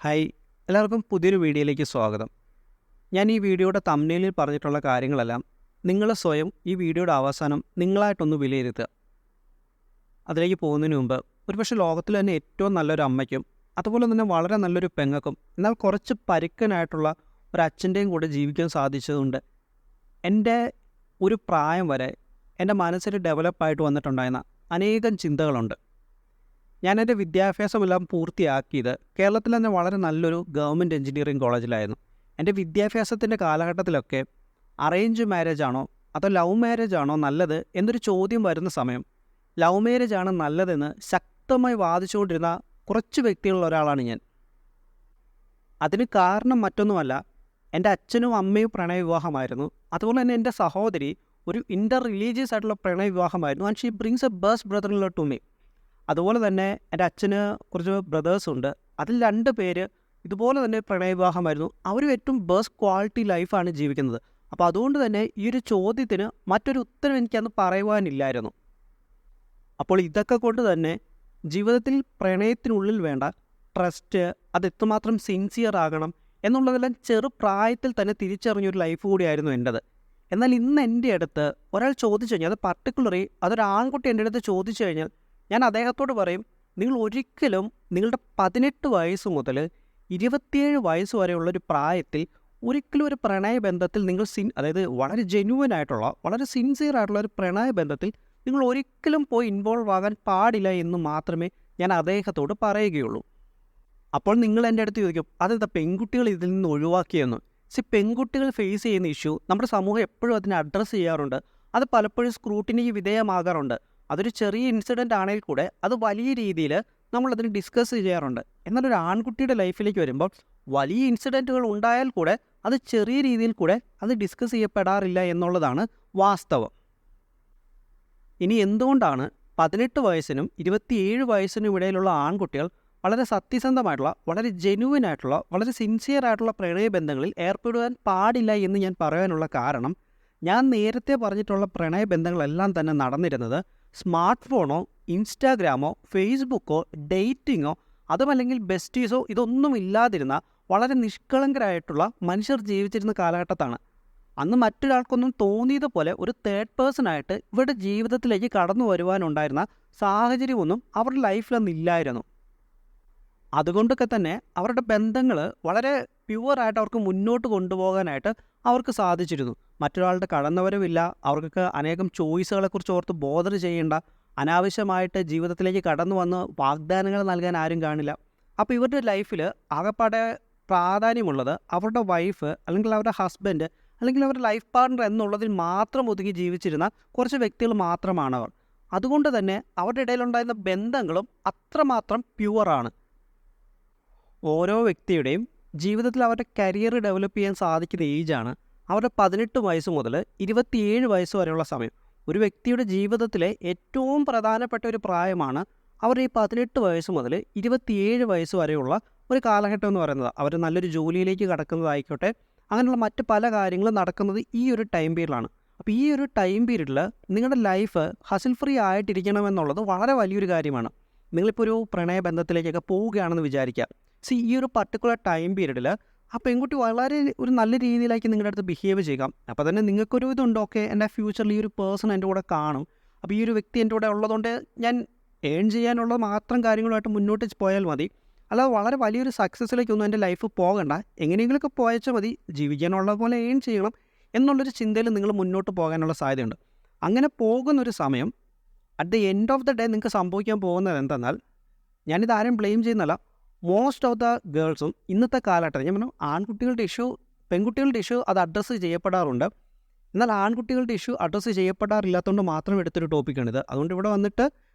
Hi, എല്ലാവർക്കും പുതിയൊരു വീഡിയോയിലേക്ക് സ്വാഗതം. ഞാൻ ഈ വീഡിയോയുടെ തംബ്നെയിലിൽ പറഞ്ഞിട്ടുള്ള കാര്യങ്ങളെല്ലാം നിങ്ങൾ സ്വയം ഈ വീഡിയോയുടെ അവസാനം നിങ്ങളായിട്ടൊന്ന് വിലയിരുത്തുക. അതിലേക്ക് പോകുന്നതിന് മുമ്പ് ഒരുപക്ഷെ ലോകത്തിൽ തന്നെ ഏറ്റവും നല്ലൊരു അമ്മയ്ക്കും അതുപോലെ തന്നെ വളരെ നല്ലൊരു പെങ്ങൾക്കും എന്നാൽ കുറച്ച് പരുക്കനായിട്ടുള്ള ഒരു അച്ഛൻ്റെയും കൂടെ ജീവിക്കാൻ സാധിച്ചതുകൊണ്ട് എൻ്റെ ഒരു പ്രായം വരെ എൻ്റെ മനസ്സിൽ ഡെവലപ്പായിട്ട് വന്നിട്ടുണ്ടായിരുന്ന അനേകം ചിന്തകളുണ്ട്. ഞാൻ എൻ്റെ വിദ്യാഭ്യാസമെല്ലാം പൂർത്തിയാക്കിയത് കേരളത്തിൽ തന്നെ വളരെ നല്ലൊരു ഗവൺമെൻറ് എഞ്ചിനീയറിംഗ് കോളേജിലായിരുന്നു. എൻ്റെ വിദ്യാഭ്യാസത്തിൻ്റെ കാലഘട്ടത്തിലൊക്കെ അറേഞ്ച് മാരേജ് ആണോ അതോ ലവ് മാരേജ് ആണോ നല്ലത് എന്നൊരു ചോദ്യം വരുന്ന സമയം ലവ് മാരേജ് ആണ് നല്ലതെന്ന് ശക്തമായി വാദിച്ചുകൊണ്ടിരുന്ന കുറച്ച് വ്യക്തികളുള്ള ഒരാളാണ് ഞാൻ. അതിന് കാരണം മറ്റൊന്നുമല്ല, എൻ്റെ അച്ഛനും അമ്മയും പ്രണയവിവാഹമായിരുന്നു. അതുപോലെ തന്നെ എൻ്റെ സഹോദരി ഒരു ഇൻ്റർ റിലീജിയസ് ആയിട്ടുള്ള പ്രണയവിവാഹമായിരുന്നു. And she brings a best brother in law to me. അതുപോലെ തന്നെ എൻ്റെ അച്ഛന് കുറച്ച് ബ്രദേഴ്സുണ്ട്. അതിൽ 2 പേര് ഇതുപോലെ തന്നെ പ്രണയവിവാഹമായിരുന്നു. അവരും ഏറ്റവും ബെസ്റ്റ് ക്വാളിറ്റി ലൈഫാണ് ജീവിക്കുന്നത്. അപ്പോൾ അതുകൊണ്ട് തന്നെ ഈ ഒരു ചോദ്യത്തിന് മറ്റൊരു ഉത്തരം എനിക്കന്ന് പറയുവാനില്ലായിരുന്നു. അപ്പോൾ ഇതൊക്കെ കൊണ്ട് തന്നെ ജീവിതത്തിൽ പ്രണയത്തിനുള്ളിൽ വേണ്ട ട്രസ്റ്റ്, അത് എത്രമാത്രം സിൻസിയർ ആകണം എന്നുള്ളതെല്ലാം ചെറുപ്രായത്തിൽ തന്നെ തിരിച്ചറിഞ്ഞൊരു ലൈഫ് കൂടിയായിരുന്നു എൻ്റെത്. എന്നാൽ ഇന്ന് എൻ്റെ അടുത്ത് ഒരാൾ ചോദിച്ചു കഴിഞ്ഞാൽ, അത് പർട്ടിക്കുലറി അതൊരു ആൺകുട്ടി എൻ്റെ അടുത്ത് ചോദിച്ചു കഴിഞ്ഞാൽ ഞാൻ അദ്ദേഹത്തോട് പറയും, നിങ്ങൾ ഒരിക്കലും നിങ്ങളുടെ 18 വയസ്സ് മുതൽ 27 വയസ്സ് വരെയുള്ളൊരു പ്രായത്തിൽ ഒരിക്കലും ഒരു പ്രണയബന്ധത്തിൽ നിങ്ങൾ അതായത് വളരെ ജെന്യുവൻ ആയിട്ടുള്ള വളരെ സിൻസിയർ ആയിട്ടുള്ള ഒരു പ്രണയബന്ധത്തിൽ നിങ്ങൾ ഒരിക്കലും പോയി ഇൻവോൾവ് ആകാൻ പാടില്ല എന്ന് മാത്രമേ ഞാൻ അദ്ദേഹത്തോട് പറയുകയുള്ളൂ. അപ്പോൾ നിങ്ങൾ എൻ്റെ അടുത്ത് ചോദിക്കും, അതെന്താ പെൺകുട്ടികൾ ഇതിൽ നിന്ന് ഒഴിവാക്കിയെന്ന്. പെൺകുട്ടികൾ ഫേസ് ചെയ്യുന്ന ഇഷ്യൂ നമ്മുടെ സമൂഹം എപ്പോഴും അതിനെ അഡ്രസ്സ് ചെയ്യാറുണ്ട്. അത് പലപ്പോഴും സ്ക്രൂട്ടിനിക്ക് വിധേയമാകാറുണ്ട്. അതൊരു ചെറിയ ഇൻസിഡൻ്റ് ആണെങ്കിൽ കൂടെ അത് വലിയ രീതിയിൽ നമ്മളതിന് ഡിസ്കസ് ചെയ്യാറുണ്ട്. എന്നാൽ ഒരു ആൺകുട്ടിയുടെ ലൈഫിലേക്ക് വരുമ്പോൾ വലിയ ഇൻസിഡൻറ്റുകൾ ഉണ്ടായാൽ കൂടെ അത് ചെറിയ രീതിയിൽ കൂടെ അത് ഡിസ്കസ് ചെയ്യപ്പെടാറില്ല എന്നുള്ളതാണ് വാസ്തവം. ഇനി എന്തുകൊണ്ടാണ് 18 വയസ്സിനും 27 വയസ്സിനും ഇടയിലുള്ള ആൺകുട്ടികൾ വളരെ സത്യസന്ധമായിട്ടുള്ള വളരെ ജെന്യുവൻ ആയിട്ടുള്ള വളരെ സിൻസിയർ ആയിട്ടുള്ള പ്രണയബന്ധങ്ങളിൽ ഏർപ്പെടുവാൻ പാടില്ല എന്ന് ഞാൻ പറയാനുള്ള കാരണം, ഞാൻ നേരത്തെ പറഞ്ഞിട്ടുള്ള പ്രണയബന്ധങ്ങളെല്ലാം തന്നെ നടന്നിരുന്നത് സ്മാർട്ട് ഫോണോ ഇൻസ്റ്റാഗ്രാമോ ഫേസ്ബുക്കോ ഡേറ്റിങ്ങോ അതുമല്ലെങ്കിൽ ബെസ്റ്റീസോ ഇതൊന്നും ഇല്ലാതിരുന്ന വളരെ നിഷ്കളങ്കരായിട്ടുള്ള മനുഷ്യർ ജീവിച്ചിരുന്ന കാലഘട്ടത്താണ്. അന്ന് മറ്റൊരാൾക്കൊന്നും തോന്നിയതുപോലെ ഒരു തേർഡ് പേഴ്സണായിട്ട് ഇവരുടെ ജീവിതത്തിലേക്ക് കടന്നു വരുവാനുണ്ടായിരുന്ന സാഹചര്യമൊന്നും അവരുടെ ലൈഫിലൊന്നും ഇല്ലായിരുന്നു. അതുകൊണ്ടൊക്കെ തന്നെ അവരുടെ ബന്ധങ്ങൾ വളരെ പ്യുവറായിട്ട് അവർക്ക് മുന്നോട്ട് കൊണ്ടുപോകാനായിട്ട് അവർക്ക് സാധിച്ചിരുന്നു. മറ്റൊരാളുടെ കടന്നുവരവില്ല, അവർക്കൊക്കെ അനേകം ചോയ്സുകളെക്കുറിച്ച് ഓർത്ത് ബോധർ ചെയ്യേണ്ട, അനാവശ്യമായിട്ട് ജീവിതത്തിലേക്ക് കടന്നു വന്ന് വാഗ്ദാനങ്ങൾ നൽകാൻ ആരും കാണില്ല. അപ്പോൾ ഇവരുടെ ലൈഫിൽ ആകെപ്പാടെ പ്രാധാന്യമുള്ളത് അവരുടെ വൈഫ് അല്ലെങ്കിൽ അവരുടെ ഹസ്ബൻഡ് അല്ലെങ്കിൽ അവരുടെ ലൈഫ് പാർട്ണർ എന്നുള്ളതിൽ മാത്രം ഒതുങ്ങി ജീവിച്ചിരുന്ന കുറച്ച് വ്യക്തികൾ മാത്രമാണവർ. അതുകൊണ്ട് തന്നെ അവരുടെ ഇടയിലുണ്ടായിരുന്ന ബന്ധങ്ങളും അത്രമാത്രം പ്യുവറാണ്. ഓരോ വ്യക്തിയുടെയും ജീവിതത്തിൽ അവരുടെ കരിയർ ഡെവലപ്പ് ചെയ്യാൻ സാധിക്കുന്ന ഏജാണ് അവരുടെ 18 വയസ്സ് മുതൽ 27 വയസ്സ് വരെയുള്ള സമയം. ഒരു വ്യക്തിയുടെ ജീവിതത്തിലെ ഏറ്റവും പ്രധാനപ്പെട്ട ഒരു പ്രായമാണ് അവർ ഈ 18 വയസ്സ് മുതൽ 27 വയസ്സ് വരെയുള്ള ഒരു കാലഘട്ടം എന്ന് പറയുന്നത്. അവർ നല്ലൊരു ജോലിയിലേക്ക് കടക്കുന്നതായിക്കോട്ടെ, അങ്ങനെയുള്ള മറ്റ് പല കാര്യങ്ങളും നടക്കുന്നത് ഈ ഒരു ടൈം പീരീഡിലാണ്. അപ്പോൾ ഈ ഒരു ടൈം പീരീഡിൽ നിങ്ങളുടെ ലൈഫ് ഹസിൽ ഫ്രീ ആയിട്ടിരിക്കണമെന്നുള്ളത് വളരെ വലിയൊരു കാര്യമാണ്. നിങ്ങളിപ്പോൾ ഒരു പ്രണയബന്ധത്തിലേക്കൊക്കെ പോവുകയാണെന്ന് വിചാരിക്കുക. ഈ ഒരു പർട്ടിക്കുലർ ടൈം പീരീഡിൽ ആ പെൺകുട്ടി വളരെ ഒരു നല്ല രീതിയിലേക്ക് നിങ്ങളുടെ അടുത്ത് ബിഹേവ് ചെയ്യാം. അപ്പോൾ തന്നെ നിങ്ങൾക്കൊരു ഇതുണ്ട്, ഓക്കെ എൻ്റെ ഫ്യൂച്ചറിൽ ഈ ഒരു പേഴ്സൺ എൻ്റെ കൂടെ കാണും, അപ്പോൾ ഈ ഒരു വ്യക്തി എൻ്റെ കൂടെ ഉള്ളതുകൊണ്ട് ഞാൻ ഏൺ ചെയ്യാനുള്ള മാത്രം കാര്യങ്ങളുമായിട്ട് മുന്നോട്ട് പോയാൽ മതി, അല്ലാതെ വളരെ വലിയൊരു സക്സസ്സിലേക്കൊന്നും എൻ്റെ ലൈഫ് പോകണ്ട, എങ്ങനെയെങ്കിലുമൊക്കെ പോയച്ചാൽ മതി, ജീവിക്കാനുള്ള പോലെ ഏൺ ചെയ്യണം എന്നുള്ളൊരു ചിന്തയിൽ നിങ്ങൾ മുന്നോട്ട് പോകാനുള്ള സാധ്യതയുണ്ട്. അങ്ങനെ പോകുന്നൊരു സമയം at the end of the day നിങ്ങൾക്ക് സംഭവിക്കാൻ പോകുന്നത് എന്തെന്നാൽ, ഞാനിത് ആരും ബ്ലെയിം ചെയ്യുന്നല്ല, മോസ്റ്റ് ഓഫ് ദ ഗേൾസും ഇന്നത്തെ കാലഘട്ടത്തിൽ ഞാൻ പറഞ്ഞു ആൺകുട്ടികളുടെ ഇഷ്യൂ പെൺകുട്ടികളുടെ ഇഷ്യൂ അത് അഡ്രസ്സ് ചെയ്യപ്പെടാറുണ്ട്. എന്നാൽ ആൺകുട്ടികളുടെ ഇഷ്യൂ അഡ്രസ്സ് ചെയ്യപ്പെടാറില്ലാത്തതുകൊണ്ട് മാത്രം എടുത്തൊരു ടോപ്പിക്കാണിത്. അതുകൊണ്ട് ഇവിടെ വന്നിട്ട്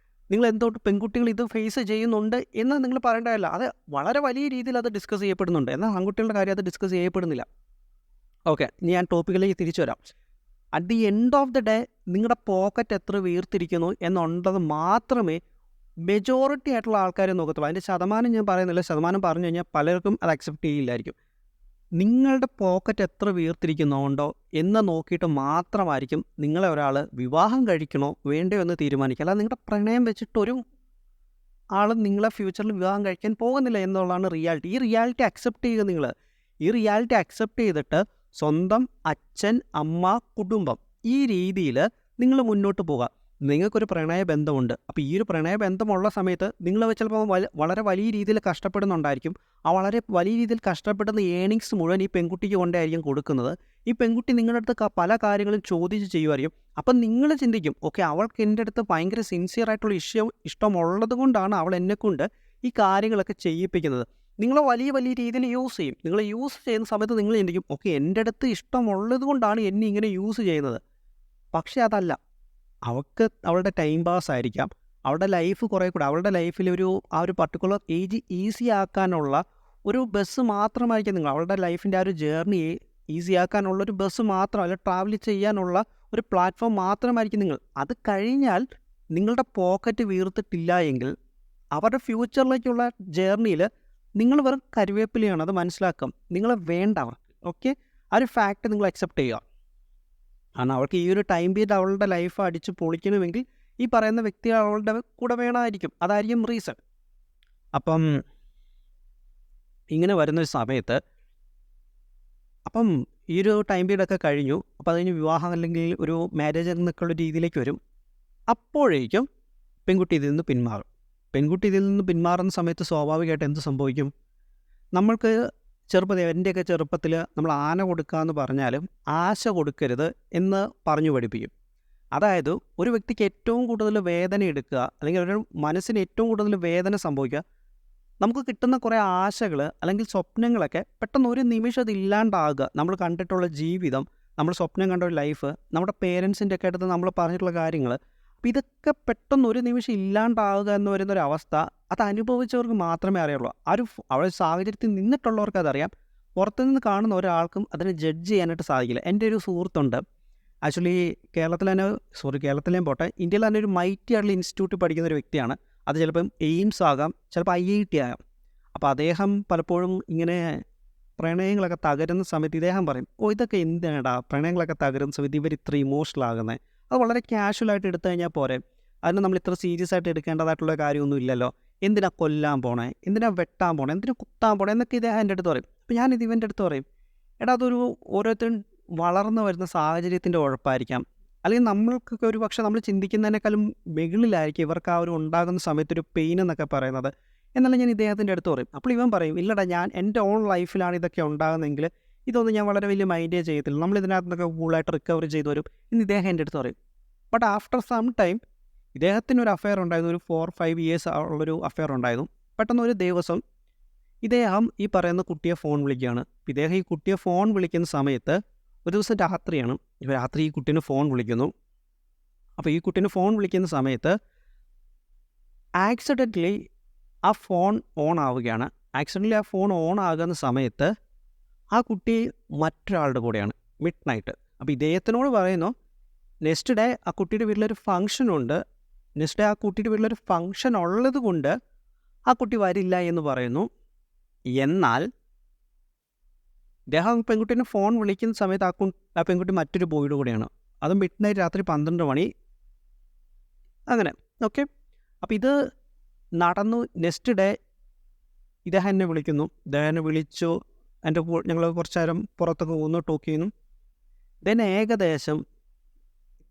നിങ്ങൾ എന്തുകൊണ്ട് പെൺകുട്ടികൾ ഇത് ഫേസ് ചെയ്യുന്നുണ്ട് എന്ന് നിങ്ങൾ പറയേണ്ടതല്ല. അത് വളരെ വലിയ രീതിയിൽ അത് ഡിസ്കസ് ചെയ്യപ്പെടുന്നുണ്ട്, എന്നാൽ ആൺകുട്ടികളുടെ കാര്യം അത് ഡിസ്കസ് ചെയ്യപ്പെടുന്നില്ല. ഓക്കെ, ഇനി ഞാൻ ടോപ്പിക്കിലേക്ക് തിരിച്ചു വരാം. At the end of the day നിങ്ങളുടെ പോക്കറ്റ് എത്ര വീർത്തിരിക്കുന്നു എന്നുള്ളത് മാത്രമേ മെജോറിറ്റി ആയിട്ടുള്ള ആൾക്കാരെ നോക്കത്തുള്ളൂ. അതിൻ്റെ ശതമാനം ഞാൻ പറയുന്നില്ല, ശതമാനം പറഞ്ഞു കഴിഞ്ഞാൽ പലർക്കും അത് അക്സെപ്റ്റ് ചെയ്യില്ലായിരിക്കും. നിങ്ങളുടെ പോക്കറ്റ് എത്ര വീർത്തിരിക്കുന്നുണ്ടോ എന്ന് നോക്കിയിട്ട് മാത്രമായിരിക്കും നിങ്ങളെ ഒരാൾ വിവാഹം കഴിക്കണോ വേണ്ടയോ എന്ന് തീരുമാനിക്കുക. അല്ലാതെ നിങ്ങളുടെ പ്രണയം വെച്ചിട്ടൊരു ആൾ നിങ്ങളെ ഫ്യൂച്ചറിൽ വിവാഹം കഴിക്കാൻ പോകുന്നില്ല എന്നുള്ളതാണ് റിയാലിറ്റി. ഈ റിയാലിറ്റി അക്സെപ്റ്റ് ചെയ്യുക നിങ്ങൾ. ഈ റിയാലിറ്റി അക്സെപ്റ്റ് ചെയ്തിട്ട് സ്വന്തം അച്ഛൻ, അമ്മ, കുടുംബം ഈ രീതിയിൽ നിങ്ങൾ മുന്നോട്ട് പോകുക. നിങ്ങൾക്കൊരു പ്രണയബന്ധമുണ്ട്. അപ്പോൾ ഈ ഒരു പ്രണയബന്ധമുള്ള സമയത്ത് നിങ്ങൾ ചിലപ്പോൾ വളരെ വലിയ രീതിയിൽ കഷ്ടപ്പെടുന്നുണ്ടായിരിക്കും. ആ വളരെ വലിയ രീതിയിൽ കഷ്ടപ്പെടുന്ന ഏണിങ്സ് മുഴുവൻ ഈ പെൺകുട്ടിക്ക് കൊണ്ടായിരിക്കും കൊടുക്കുന്നത്. ഈ പെൺകുട്ടി നിങ്ങളുടെ അടുത്ത് പല കാര്യങ്ങളും ചോദിച്ച് ചെയ്യുമായിരിക്കും. അപ്പം നിങ്ങൾ ചിന്തിക്കും, ഓക്കെ, അവൾക്ക് എൻ്റെ അടുത്ത് ഭയങ്കര സിൻസിയറായിട്ടുള്ള ഇഷ്ടമുള്ളത് കൊണ്ടാണ് അവൾ എന്നെക്കൊണ്ട് ഈ കാര്യങ്ങളൊക്കെ ചെയ്യിപ്പിക്കുന്നത്. നിങ്ങളെ വലിയ വലിയ രീതിയിൽ യൂസ് ചെയ്യും. നിങ്ങൾ യൂസ് ചെയ്യുന്ന സമയത്ത് നിങ്ങൾ ചിന്തിക്കും, ഓക്കെ, എൻ്റെ അടുത്ത് ഇഷ്ടമുള്ളത് കൊണ്ടാണ് എന്നെ ഇങ്ങനെ യൂസ് ചെയ്യുന്നത്. പക്ഷേ അതല്ല, അവളുടെ ടൈം പാസ് ആയിരിക്കാം. അവളുടെ ലൈഫ് കുറേ കൂടെ അവളുടെ ലൈഫിൽ ആ ഒരു പർട്ടിക്കുലർ ഏജ് ഈസി ആക്കാനുള്ള ഒരു ബസ് മാത്രമായിരിക്കും നിങ്ങൾ. അവളുടെ ലൈഫിൻ്റെ ആ ഒരു ജേർണി ഈസി ആക്കാനുള്ള ഒരു ബസ് മാത്രമല്ല, ട്രാവൽ ചെയ്യാനുള്ള ഒരു പ്ലാറ്റ്ഫോം മാത്രമായിരിക്കും നിങ്ങൾ. അത് കഴിഞ്ഞാൽ നിങ്ങളുടെ പോക്കറ്റ് വീർത്തിട്ടില്ല എങ്കിൽ അവരുടെ ഫ്യൂച്ചറിലേക്കുള്ള ജേർണിയിൽ നിങ്ങൾ വെറും കരുവേപ്പിലയാണ്. അത് മനസ്സിലാക്കാം. നിങ്ങളെ വേണ്ട അവർക്ക്. ഓക്കെ, ആ ഒരു ഫാക്റ്റ് നിങ്ങൾ അക്സെപ്റ്റ് ചെയ്യുക. കാരണം അവൾക്ക് ഈ ഒരു ടൈം പീരീഡ് അവളുടെ ലൈഫ് അടിച്ച് പൊളിക്കണമെങ്കിൽ ഈ പറയുന്ന വ്യക്തി അവളുടെ കൂടെ വേണമായിരിക്കും. അതായിരിക്കും റീസൺ. അപ്പം ഇങ്ങനെ വരുന്നൊരു സമയത്ത് അപ്പം ഈ ഒരു ടൈം പീരീഡൊക്കെ കഴിഞ്ഞു. അപ്പോൾ അതിന് വിവാഹം അല്ലെങ്കിൽ ഒരു മാരേജ് എന്നൊക്കെയുള്ള രീതിയിലേക്ക് വരും. അപ്പോഴേക്കും പെൺകുട്ടി ഇതിൽ നിന്ന് പിന്മാറും. പെൺകുട്ടി ഇതിൽ നിന്ന് പിന്മാറുന്ന സമയത്ത് സ്വാഭാവികമായിട്ട് എന്ത് സംഭവിക്കും? നമ്മൾക്ക് എൻ്റെയൊക്കെ ചെറുപ്പത്തിൽ നമ്മൾ ആന കൊടുക്കുക എന്ന് പറഞ്ഞാലും ആശ കൊടുക്കരുത് എന്ന് പറഞ്ഞു പഠിപ്പിക്കും. അതായത് ഒരു വ്യക്തിക്ക് ഏറ്റവും കൂടുതൽ വേദന എടുക്കുക അല്ലെങ്കിൽ ഒരു മനസ്സിന് ഏറ്റവും കൂടുതൽ വേദന സംഭവിക്കുക, നമുക്ക് കിട്ടുന്ന കുറേ ആശകൾ അല്ലെങ്കിൽ സ്വപ്നങ്ങളൊക്കെ പെട്ടെന്ന് ഒരു നിമിഷം അത് ഇല്ലാണ്ടാകുക. നമ്മൾ കണ്ടിട്ടുള്ള ജീവിതം, നമ്മൾ സ്വപ്നം കണ്ട ഒരു ലൈഫ്, നമ്മുടെ പേരൻസിൻ്റെ ഒക്കെ അടുത്ത് നമ്മൾ പറഞ്ഞിട്ടുള്ള കാര്യങ്ങൾ, അപ്പോൾ ഇതൊക്കെ പെട്ടെന്ന് ഒരു നിമിഷം ഇല്ലാണ്ടാവുക എന്ന് വരുന്നൊരവസ്ഥ അത് അനുഭവിച്ചവർക്ക് മാത്രമേ അറിയുള്ളൂ. അവരുടെ സാഹചര്യത്തിൽ നിന്നിട്ടുള്ളവർക്ക് അതറിയാം. പുറത്തുനിന്ന് കാണുന്ന ഒരാൾക്കും അതിനെ ജഡ്ജ് ചെയ്യാനായിട്ട് സാധിക്കില്ല. എൻ്റെ ഒരു സുഹൃത്തുണ്ട്, ആക്ച്വലി കേരളത്തിലേയും പോട്ടെ, ഇന്ത്യയിൽ തന്നെ ഒരു മൈറ്റി ആയിട്ടുള്ള ഇൻസ്റ്റിറ്റ്യൂട്ടിൽ പഠിക്കുന്ന ഒരു വ്യക്തിയാണ്. അത് ചിലപ്പം എയിംസ് ആകാം, ചിലപ്പോൾ IIT ആകാം. അപ്പോൾ അദ്ദേഹം പലപ്പോഴും ഇങ്ങനെ പ്രണയങ്ങളൊക്കെ തകരുന്ന സമയത്ത് ഇദ്ദേഹം പറയും, ഇതൊക്കെ എന്തിനാടാ പ്രണയങ്ങളൊക്കെ തകരുന്ന സമയത്ത് ഇവർ ഇത്ര ഇമോഷണൽ ആകുന്നത്? അത് വളരെ കാഷ്വലായിട്ട് എടുത്തു കഴിഞ്ഞാൽ പോരെ, അതിന് നമ്മൾ ഇത്ര സീരിയസ് ആയിട്ട് എടുക്കേണ്ടതായിട്ടുള്ള കാര്യമൊന്നും ഇല്ലല്ലോ. എന്തിനാ കൊല്ലാൻ പോണേ, എന്തിനാ വെട്ടാൻ പോണേ, എന്തിനാ കുത്താൻ പോണേ എന്നൊക്കെ ഇദ്ദേഹം എൻ്റെ അടുത്ത് പറയും. അപ്പോൾ ഞാനിത് ഇവൻ്റെ അടുത്ത് പറയും, അതൊരു ഓരോരുത്തരും വളർന്നു വരുന്ന സാഹചര്യത്തിൻ്റെ ഉഴപ്പായിരിക്കാം. അല്ലെങ്കിൽ നമ്മൾക്കൊക്കെ ഒരു പക്ഷേ നമ്മൾ ചിന്തിക്കുന്നതിനേക്കാളും മുകളിലായിരിക്കും ഇവർക്ക് ആ ഒരു ഉണ്ടാകുന്ന സമയത്തൊരു പെയിൻ എന്നൊക്കെ പറയുന്നത് എന്നല്ല ഞാൻ ഇദ്ദേഹത്തിൻ്റെ അടുത്ത് പറയും. അപ്പോൾ ഇവൻ പറയും, ഇല്ലടാ, ഞാൻ എൻ്റെ ഓൺ ലൈഫിലാണ് ഇതൊക്കെ ഉണ്ടാകുന്നതെങ്കിൽ ഇതൊന്നും ഞാൻ വളരെ വലിയ മൈൻഡേ ചെയ്യത്തില്ല, നമ്മൾ ഇതിനകത്ത് നിന്നൊക്കെ കൂളായിട്ട് റിക്കവർ ചെയ്തു വരും എന്ന് ഇദ്ദേഹം എൻ്റെ അടുത്ത് പറയും. ബട്ട് ആഫ്റ്റർ സം ടൈം ഇദ്ദേഹത്തിനൊരു അഫെയർ ഉണ്ടായിരുന്നു, ഒരു 4-5 years ഉള്ളൊരു അഫെയർ ഉണ്ടായിരുന്നു. പെട്ടെന്ന് ഒരു ദിവസം ഇദ്ദേഹം ഈ പറയുന്ന കുട്ടിയെ ഫോൺ വിളിക്കുകയാണ്. ഇദ്ദേഹം ഈ കുട്ടിയെ ഫോൺ വിളിക്കുന്ന സമയത്ത് ഒരു ദിവസം രാത്രിയാണ്. രാത്രി ഈ കുട്ടീനെ ഫോൺ വിളിക്കുന്നു. അപ്പോൾ ഈ കുട്ടീനെ ഫോൺ വിളിക്കുന്ന സമയത്ത് ആക്സിഡൻ്റലി ആ ഫോൺ ഓൺ ആവുകയാണ്. ആക്സിഡൻ്റലി ആ ഫോൺ ഓൺ ആകുന്ന സമയത്ത് ആ കുട്ടി മറ്റൊരാളുടെ കൂടെയാണ് മിഡ് നൈറ്റ്. അപ്പോൾ ഇദ്ദേഹത്തിനോട് പറയുന്നു, നെക്സ്റ്റ് ഡേ ആ കുട്ടിയുടെ വീട്ടിലൊരു ഫംഗ്ഷനുണ്ട്, നെക്സ്റ്റ് ഡേ ആ കുട്ടിയുടെ വീട്ടിലൊരു ഫംഗ്ഷൻ ഉള്ളത് കൊണ്ട് ആ കുട്ടി വരില്ല എന്ന് പറയുന്നു. എന്നാൽ ഇദ്ദേഹം പെൺകുട്ടീനെ ഫോൺ വിളിക്കുന്ന സമയത്ത് ആ പെൺകുട്ടി മറ്റൊരു ബോയുടെ കൂടെയാണ്. അതും മിഡ് നൈറ്റ്, രാത്രി 12 മണി അങ്ങനെ. ഓക്കെ, അപ്പോൾ ഇത് നടന്നു. നെക്സ്റ്റ് ഡേ ഇദ്ദേഹം എന്നെ വിളിക്കുന്നു. ഇദ്ദേഹം എന്നെ വിളിച്ചു, ഞങ്ങൾ കുറച്ച് നേരം പുറത്തൊക്കെ ഒന്ന് ടോക്ക് ചെയ്യുന്നു. ദെൻ ഏകദേശം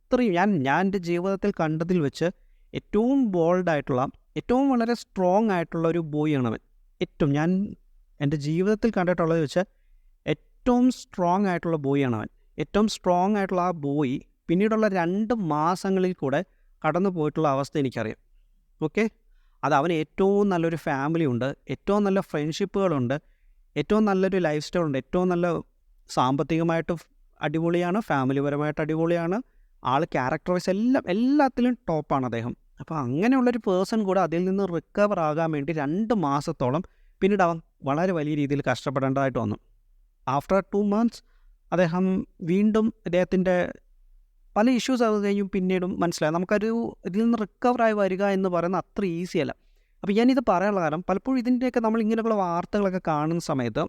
ഇത്രയും ഞാൻ എൻ്റെ ജീവിതത്തിൽ കണ്ടതിൽ വെച്ച് ഏറ്റവും ബോൾഡായിട്ടുള്ള, ഏറ്റവും വളരെ സ്ട്രോങ് ആയിട്ടുള്ള ഒരു ബോയാണ് അവൻ. ഞാൻ എൻ്റെ ജീവിതത്തിൽ കണ്ടിട്ടുള്ളത് വെച്ച് ഏറ്റവും സ്ട്രോങ് ആയിട്ടുള്ള ബോയാണ് അവൻ. ഏറ്റവും സ്ട്രോങ് ആയിട്ടുള്ള ആ ബോയ് പിന്നീടുള്ള 2 മാസങ്ങളിൽ കൂടെ കടന്നു പോയിട്ടുള്ള അവസ്ഥ എനിക്കറിയാം. ഓക്കെ, അത് അവന് ഏറ്റവും നല്ലൊരു ഫാമിലി ഉണ്ട്, ഏറ്റവും നല്ല ഫ്രണ്ട്ഷിപ്പുകളുണ്ട്, ഏറ്റവും നല്ലൊരു ലൈഫ് സ്റ്റൈൽ ഉണ്ട്, ഏറ്റവും നല്ല സാമ്പത്തികമായിട്ട് അടിപൊളിയാണ്, ഫാമിലിപരമായിട്ട് അടിപൊളിയാണ്, ആൾ ക്യാരക്ടർ വൈസ് എല്ലാത്തിലും ടോപ്പാണ് അദ്ദേഹം. അപ്പോൾ അങ്ങനെയുള്ളൊരു പേഴ്സൺ കൂടെ അതിൽ നിന്ന് റിക്കവർ ആകാൻ വേണ്ടി 2 മാസത്തോളം പിന്നീട് അവൻ വളരെ വലിയ രീതിയിൽ കഷ്ടപ്പെടേണ്ടതായിട്ട് വന്നു. ആഫ്റ്റർ 2 months അദ്ദേഹം വീണ്ടും അദ്ദേഹത്തിൻ്റെ പല ഇഷ്യൂസ് അത് കഴിഞ്ഞും പിന്നീടും മനസ്സിലായി ഇതിൽ നിന്ന് റിക്കവറായി വരിക എന്ന് പറയുന്നത് അത്ര ഈസി അല്ല. അപ്പോൾ ഞാനിത് പറയാനുള്ള കാരണം, പലപ്പോഴും ഇതിൻ്റെയൊക്കെ നമ്മൾ ഇങ്ങനെയുള്ള വാർത്തകളൊക്കെ കാണുന്ന സമയത്ത്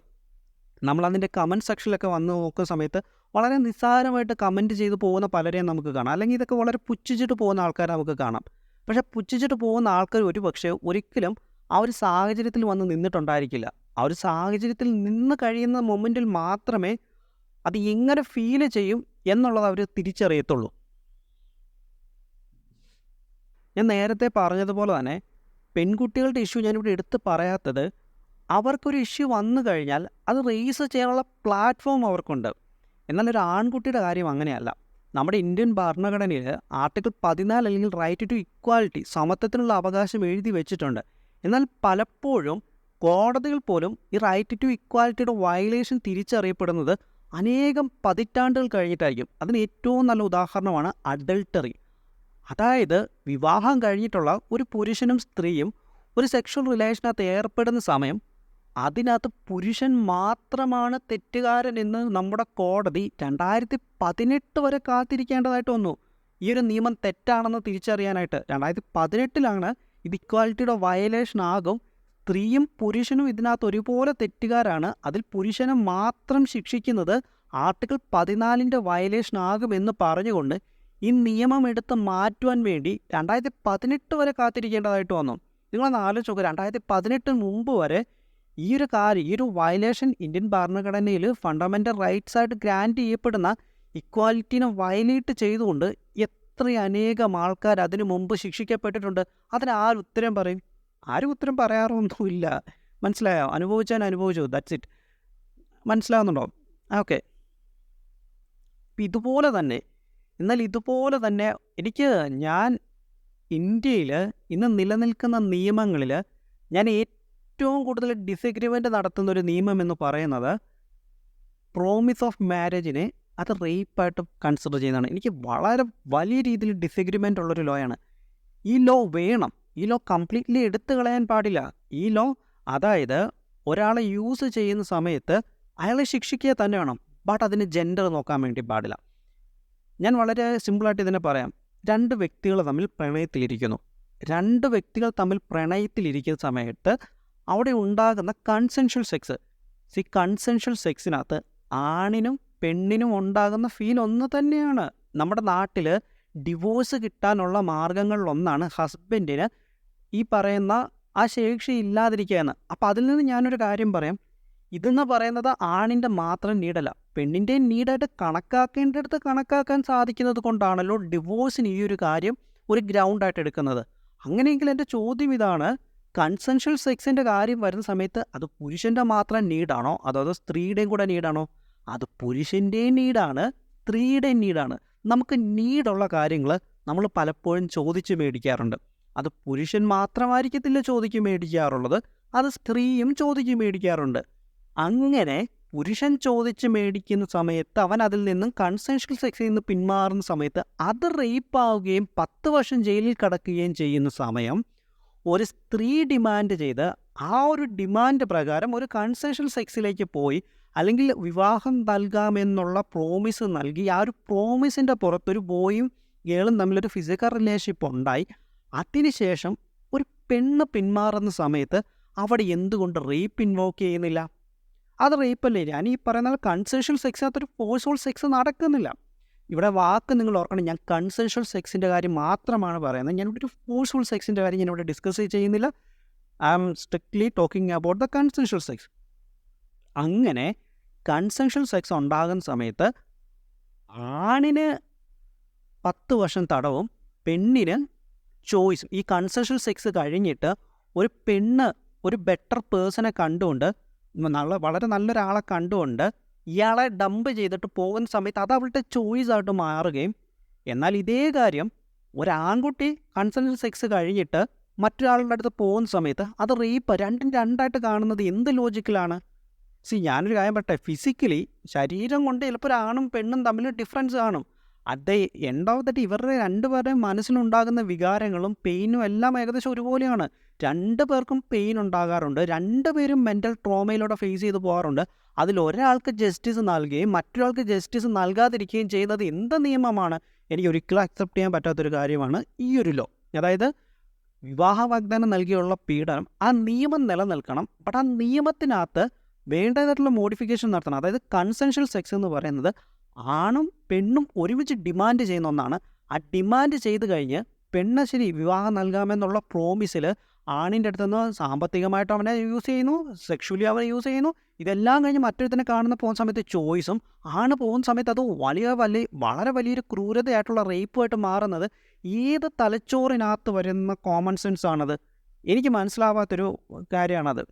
നമ്മളതിൻ്റെ കമൻറ്റ് സെക്ഷനിലൊക്കെ വന്ന് നോക്കുന്ന സമയത്ത് വളരെ നിസ്സാരമായിട്ട് കമൻറ്റ് ചെയ്ത് പോകുന്ന പലരെയും നമുക്ക് കാണാം, അല്ലെങ്കിൽ ഇതൊക്കെ വളരെ പുച്ഛിച്ചിട്ട് പോകുന്ന ആൾക്കാരെ നമുക്ക് കാണാം. പക്ഷെ പുച്ഛിച്ചിട്ട് പോകുന്ന ആൾക്കാർ ഒരു പക്ഷേ ഒരിക്കലും ആ ഒരു സാഹചര്യത്തിൽ വന്ന് നിന്നിട്ടുണ്ടായിരിക്കില്ല. ആ ഒരു സാഹചര്യത്തിൽ നിന്ന് കഴിയുന്ന മൊമെൻറ്റിൽ മാത്രമേ അത് എങ്ങനെ ഫീൽ ചെയ്യും എന്നുള്ളത് അവർ തിരിച്ചറിയത്തുള്ളൂ. ഞാൻ നേരത്തെ പറഞ്ഞതുപോലെ തന്നെ പെൺകുട്ടികളുടെ ഇഷ്യൂ ഞാനിവിടെ എടുത്ത് പറയാത്തത്, അവർക്കൊരു ഇഷ്യൂ വന്നു കഴിഞ്ഞാൽ അത് റേസ് ചെയ്യാനുള്ള പ്ലാറ്റ്ഫോം അവർക്കുണ്ട്. എന്നാൽ ഒരു ആൺകുട്ടിയുടെ കാര്യം അങ്ങനെയല്ല. നമ്മുടെ ഇന്ത്യൻ ഭരണഘടനയിൽ ആർട്ടിക്കിൾ 14 അല്ലെങ്കിൽ റൈറ്റ് ടു ഇക്വാലിറ്റി, സമത്വത്തിനുള്ള അവകാശം എഴുതി വെച്ചിട്ടുണ്ട്. എന്നാൽ പലപ്പോഴും കോടതികൾ പോലും ഈ റൈറ്റ് ടു ഇക്വാലിറ്റിയുടെ വയലേഷൻ തിരിച്ചറിയപ്പെടുന്നത് അനേകം പതിറ്റാണ്ടുകൾ കഴിഞ്ഞിട്ടായിരിക്കും. അതിന് ഏറ്റവും നല്ല ഉദാഹരണമാണ് അഡൾട്ടറി. അതായത് വിവാഹം കഴിഞ്ഞിട്ടുള്ള ഒരു പുരുഷനും സ്ത്രീയും ഒരു സെക്ഷൽ റിലേഷനകത്ത് ഏർപ്പെടുന്ന സമയം അതിനകത്ത് പുരുഷൻ മാത്രമാണ് തെറ്റുകാരൻ എന്ന് നമ്മുടെ കോടതി 2018 വരെ കാത്തിരിക്കേണ്ടതായിട്ട് വന്നു. ഈ ഒരു നിയമം തെറ്റാണെന്ന് തിരിച്ചറിയാനായിട്ട് 2018 ഇത് ഇക്വാലിറ്റിയുടെ വയലേഷൻ ആകും. സ്ത്രീയും പുരുഷനും ഇതിനകത്ത് ഒരുപോലെ തെറ്റുകാരാണ്. അതിൽ പുരുഷനെ മാത്രം ശിക്ഷിക്കുന്നത് ആർട്ടിക്കിൾ 14 വയലേഷൻ ആകുമെന്ന് പറഞ്ഞുകൊണ്ട് ഈ നിയമം എടുത്ത് മാറ്റുവാൻ വേണ്ടി 2018 വരെ കാത്തിരിക്കേണ്ടതായിട്ട് വന്നു. നിങ്ങളൊന്ന് ആലോചിച്ച് നോക്കുക, 2018 മുമ്പ് വരെ ഈ ഒരു കാര്യം, ഈ ഒരു വയലേഷൻ ഇന്ത്യൻ ഭരണഘടനയിൽ ഫണ്ടമെൻ്റൽ റൈറ്റ്സ് ആയിട്ട് ഗ്രാൻറ്റ് ചെയ്യപ്പെടുന്ന ഇക്വാലിറ്റീനെ വയലേറ്റ് ചെയ്തുകൊണ്ട് എത്ര അനേകം ആൾക്കാർ അതിനു മുമ്പ് ശിക്ഷിക്കപ്പെട്ടിട്ടുണ്ട്. അതിന് ആരും ഉത്തരം പറയും? ആരും ഉത്തരം പറയാറൊന്നുമില്ല. മനസ്സിലായോ? അനുഭവിച്ചാൽ അനുഭവിച്ചു, ദാറ്റ്സ് ഇറ്റ്. മനസ്സിലാവുന്നുണ്ടോ? ഓക്കെ. ഇതുപോലെ തന്നെ ഞാൻ ഇന്ത്യയിൽ ഇന്ന് നിലനിൽക്കുന്ന നിയമങ്ങളിൽ ഞാൻ ഏറ്റവും കൂടുതൽ ഡിസഗ്രിമെൻ്റ് നടത്തുന്ന ഒരു നിയമം എന്ന് പറയുന്നത് പ്രോമിസ് ഓഫ് മാരേജിനെ അത് റേപ്പായിട്ട് കൺസിഡർ ചെയ്യുന്നതാണ്. എനിക്ക് വളരെ വലിയ രീതിയിൽ ഡിസഗ്രിമെൻ്റ് ഉള്ളൊരു ലോയാണ്. ഈ ലോ വേണം. ഈ ലോ കംപ്ലീറ്റ്ലി എടുത്തു കളയാൻ പാടില്ല. ഈ ലോ അതായത് ഒരാളെ യൂസ് ചെയ്യുന്ന സമയത്ത് അയാളെ ശിക്ഷിക്കുക തന്നെ വേണം. ബട്ട് അതിന് ജെൻഡർ നോക്കാൻ വേണ്ടി പാടില്ല. ഞാൻ വളരെ സിമ്പിളായിട്ട് ഇതിനെ പറയാം. 2 വ്യക്തികൾ തമ്മിൽ പ്രണയത്തിലിരിക്കുന്നു. 2 വ്യക്തികൾ തമ്മിൽ പ്രണയത്തിലിരിക്കുന്ന സമയത്ത് അവിടെ ഉണ്ടാകുന്ന കൺസെൻഷ്വൽ സെക്സ്, കൺസെൻഷ്വൽ സെക്സിനകത്ത് ആണിനും പെണ്ണിനും ഉണ്ടാകുന്ന ഫീൽ ഒന്ന് തന്നെയാണ്. നമ്മുടെ നാട്ടിൽ ഡിവോഴ്സ് കിട്ടാനുള്ള മാർഗങ്ങളിലൊന്നാണ് ഹസ്ബൻഡിന് ഈ പറയുന്ന ആ ശേഷി ഇല്ലാതിരിക്കുക എന്ന്. അപ്പോൾ അതിൽ നിന്ന് ഞാനൊരു കാര്യം പറയാം. ഇതെന്ന് പറയുന്നത് ആണിൻ്റെ മാത്രം നീഡല്ല, പെണ്ണിൻ്റെ നീഡായിട്ട് കണക്കാക്കേണ്ടടുത്ത് കണക്കാക്കാൻ സാധിക്കുന്നത് കൊണ്ടാണല്ലോ ഡിവോഴ്സിന് ഈ ഒരു കാര്യം ഒരു ഗ്രൗണ്ടായിട്ട് എടുക്കുന്നത്. അങ്ങനെയെങ്കിൽ എൻ്റെ ചോദ്യം ഇതാണ്, കൺസെൻഷ്വൽ സെക്സിൻ്റെ കാര്യം വരുന്ന സമയത്ത് അത് പുരുഷൻ്റെ മാത്രം നീഡാണോ അതോ സ്ത്രീയുടെയും കൂടെ നീഡാണോ? അത് പുരുഷൻ്റെയും നീഡാണ്, സ്ത്രീയുടെയും നീഡാണ്. നമുക്ക് നീഡുള്ള കാര്യങ്ങൾ നമ്മൾ പലപ്പോഴും ചോദിച്ച് മേടിക്കാറുണ്ട്. അത് പുരുഷൻ മാത്രമായിരിക്കത്തില്ല ചോദിച്ച് മേടിക്കാറുള്ളത്, അത് സ്ത്രീയും ചോദിച്ച് മേടിക്കാറുണ്ട്. അങ്ങനെ പുരുഷൻ ചോദിച്ച് മേടിക്കുന്ന സമയത്ത് അവൻ അതിൽ നിന്നും കൺസെൻഷ്വൽ സെക്സിൽ നിന്ന് പിന്മാറുന്ന സമയത്ത് അത് റേപ്പാവുകയും 10 വർഷം ജയിലിൽ കിടക്കുകയും ചെയ്യുന്ന സമയം ഒരു സ്ത്രീ ഡിമാൻഡ് ചെയ്ത് ആ ഒരു ഡിമാൻഡ് പ്രകാരം ഒരു കൺസെൻഷ്വൽ സെക്സിലേക്ക് പോയി അല്ലെങ്കിൽ വിവാഹം നൽകാമെന്നുള്ള പ്രോമിസ് നൽകി ആ ഒരു പ്രോമിസിൻ്റെ പുറത്തൊരു ബോയും ഗേളും തമ്മിലൊരു ഫിസിക്കൽ റിലേഷൻഷിപ്പ് ഉണ്ടായി. അതിനുശേഷം ഒരു പെണ്ണ് പിന്മാറുന്ന സമയത്ത് അവിടെ എന്തുകൊണ്ട് റേപ്പ് ഇൻവോക്ക് ചെയ്യുന്നില്ല? അത് റേപ്പല്ലേ? ഞാൻ ഈ പറയുന്ന കൺസെൻഷ്വൽ സെക്സിനകത്തൊരു ഫോഴ്സ്ഫുൾ സെക്സ് നടക്കുന്നില്ല. ഇവിടെ വാക്ക് നിങ്ങൾ ഓർക്കണം, ഞാൻ കൺസെൻഷ്വൽ സെക്സിൻ്റെ കാര്യം മാത്രമാണ് പറയുന്നത്. ഞാനിവിടെ ഒരു ഫോഴ്സ്ഫുൾ സെക്സിൻ്റെ കാര്യം ഞാനിവിടെ ഡിസ്കസ് ചെയ്യുന്നില്ല. I am strictly talking about the consensual sex. അങ്ങനെ കൺസെൻഷ്വൽ സെക്സ് ഉണ്ടാകുന്ന സമയത്ത് ആണിന് 10 വർഷം തടവും പെണ്ണിന് ചോയ്സും. ഈ കൺസെൻഷ്വൽ സെക്സ് കഴിഞ്ഞിട്ട് ഒരു പെണ്ണ് ഒരു ബെറ്റർ പേഴ്സണെ കണ്ടുകൊണ്ട് വളരെ നല്ലൊരാളെ കണ്ടുകൊണ്ട് ഇയാളെ ഡംപ് ചെയ്തിട്ട് പോകുന്ന സമയത്ത് അത് അവളുടെ ചോയ്സായിട്ട് മാറുകയും, എന്നാൽ ഇതേ കാര്യം ഒരാൺകുട്ടി കൺസെൻഷ്വൽ സെക്സ് കഴിഞ്ഞിട്ട് മറ്റൊരാളുടെ അടുത്ത് പോകുന്ന സമയത്ത് അത് റേപ്പ്. രണ്ടും രണ്ടായിട്ട് കാണുന്നത് എന്ത് ലോജിക്കിലാണ്? ഞാനൊരു കാര്യം പറയട്ടെ, ഫിസിക്കലി ശരീരം കൊണ്ട് ചിലപ്പോൾ ഒരാണും പെണ്ണും തമ്മിൽ ഡിഫറൻസ് കാണും. At the end of the day ഇവരുടെ രണ്ടുപേരുടെയും മനസ്സിലുണ്ടാകുന്ന വികാരങ്ങളും പെയിനും എല്ലാം ഏകദേശം ഒരുപോലെയാണ്. 2 പേർക്കും പെയിൻ ഉണ്ടാകാറുണ്ട്, 2 പേരും മെൻ്റൽ ട്രോമയിലൂടെ ഫേസ് ചെയ്ത് പോകാറുണ്ട്. അതിലൊരാൾക്ക് ജസ്റ്റിസ് നൽകുകയും മറ്റൊരാൾക്ക് ജസ്റ്റിസ് നൽകാതിരിക്കുകയും ചെയ്യുന്നത് എന്ത് നിയമമാണ്? എനിക്ക് ഒരിക്കലും അക്സെപ്റ്റ് ചെയ്യാൻ പറ്റാത്തൊരു കാര്യമാണ് ഈ ഒരു ലോ. അതായത് വിവാഹ വാഗ്ദാനം നൽകിയുള്ള പീഡനം, ആ നിയമം നിലനിൽക്കണം. ബട്ട് ആ നിയമത്തിനകത്ത് വേണ്ടതായിട്ടുള്ള മോഡിഫിക്കേഷൻ നടത്തണം. അതായത് കൺസെൻഷ്വൽ സെക്സ് എന്ന് പറയുന്നത് ആണും പെണ്ണും ഒരുമിച്ച് ഡിമാൻഡ് ചെയ്യുന്ന ഒന്നാണ്. ആ ഡിമാൻഡ് ചെയ്ത് കഴിഞ്ഞ് പെണ്ണ് ശരി വിവാഹം നൽകാമെന്നുള്ള പ്രോമിസിൽ ആണിൻ്റെ അടുത്തുനിന്ന് സാമ്പത്തികമായിട്ട് അവനെ യൂസ് ചെയ്യുന്നു, സെക്ഷുവലി അവനെ യൂസ് ചെയ്യുന്നു. ഇതെല്ലാം കഴിഞ്ഞ് മറ്റൊരുത്തനെ പോകുന്ന സമയത്ത് ചോയ്സും, ആണ് പോകുന്ന സമയത്ത് അത് വളരെ വലിയൊരു ക്രൂരതയായിട്ടുള്ള റേപ്പുമായിട്ട് മാറുന്നത് ഏത് തലച്ചോറിനകത്ത് വരുന്ന കോമൺ സെൻസ് ആണത്? എനിക്ക് മനസ്സിലാവാത്തൊരു കാര്യമാണത്.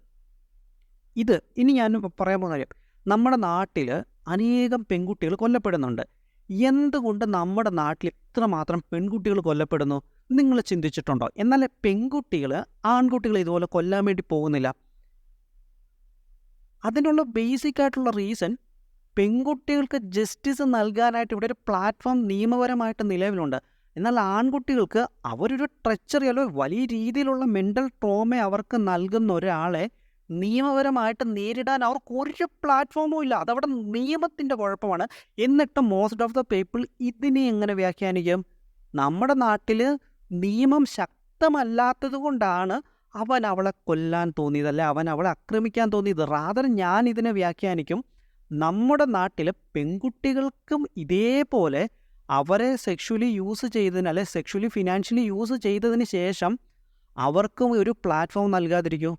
ഇനി ഞാൻ പറയാൻ പോകുന്ന കാര്യം, നമ്മുടെ നാട്ടിൽ അനേകം പെൺകുട്ടികൾ കൊല്ലപ്പെടുന്നുണ്ട്. എന്തുകൊണ്ട് നമ്മുടെ നാട്ടിൽ ഇത്രമാത്രം പെൺകുട്ടികൾ കൊല്ലപ്പെടുന്നു നിങ്ങൾ ചിന്തിച്ചിട്ടുണ്ടോ? എന്നാൽ ആൺകുട്ടികളെ ഇതുപോലെ കൊല്ലാൻ വേണ്ടി പോകുന്നില്ല. അതിനുള്ള ബേസിക് ആയിട്ടുള്ള റീസൺ, പെൺകുട്ടികൾക്ക് ജസ്റ്റിസ് നൽകാനായിട്ട് ഇവിടെ ഒരു പ്ലാറ്റ്ഫോം നിയമപരമായിട്ട് നിലവിലുണ്ട്. എന്നാൽ ആൺകുട്ടികൾക്ക് അവരൊരു ട്രെച്ചറി വലിയ രീതിയിലുള്ള മെൻ്റൽ ട്രോമ അവർക്ക് നൽകുന്ന ഒരാളെ നിയമപരമായിട്ട് നേരിടാൻ അവർക്ക് ഒരു പ്ലാറ്റ്ഫോമും ഇല്ല. അതവിടെ നിയമത്തിൻ്റെ കുഴപ്പമാണ്. എന്നിട്ട് മോസ്റ്റ് ഓഫ് ദ പീപ്പിൾ ഇതിനെ എങ്ങനെ വ്യാഖ്യാനിക്കും? നമ്മുടെ നാട്ടിൽ നിയമം ശക്തമല്ലാത്തത് കൊണ്ടാണ് അവൻ അവളെ കൊല്ലാൻ തോന്നിയത്, അല്ലെ അവൻ അവളെ ആക്രമിക്കാൻ തോന്നിയത്. റാദർ ഞാൻ ഇതിനെ വ്യാഖ്യാനിക്കും, നമ്മുടെ നാട്ടിൽ പെൺകുട്ടികൾക്കും ഇതേപോലെ അവരെ സെക്ഷുവലി യൂസ് ചെയ്തതിന്, അല്ലെ സെക്ഷുവലി ഫിനാൻഷ്യലി യൂസ് ചെയ്തതിന് ശേഷം അവർക്കും ഒരു പ്ലാറ്റ്ഫോം നൽകാതിരിക്കും.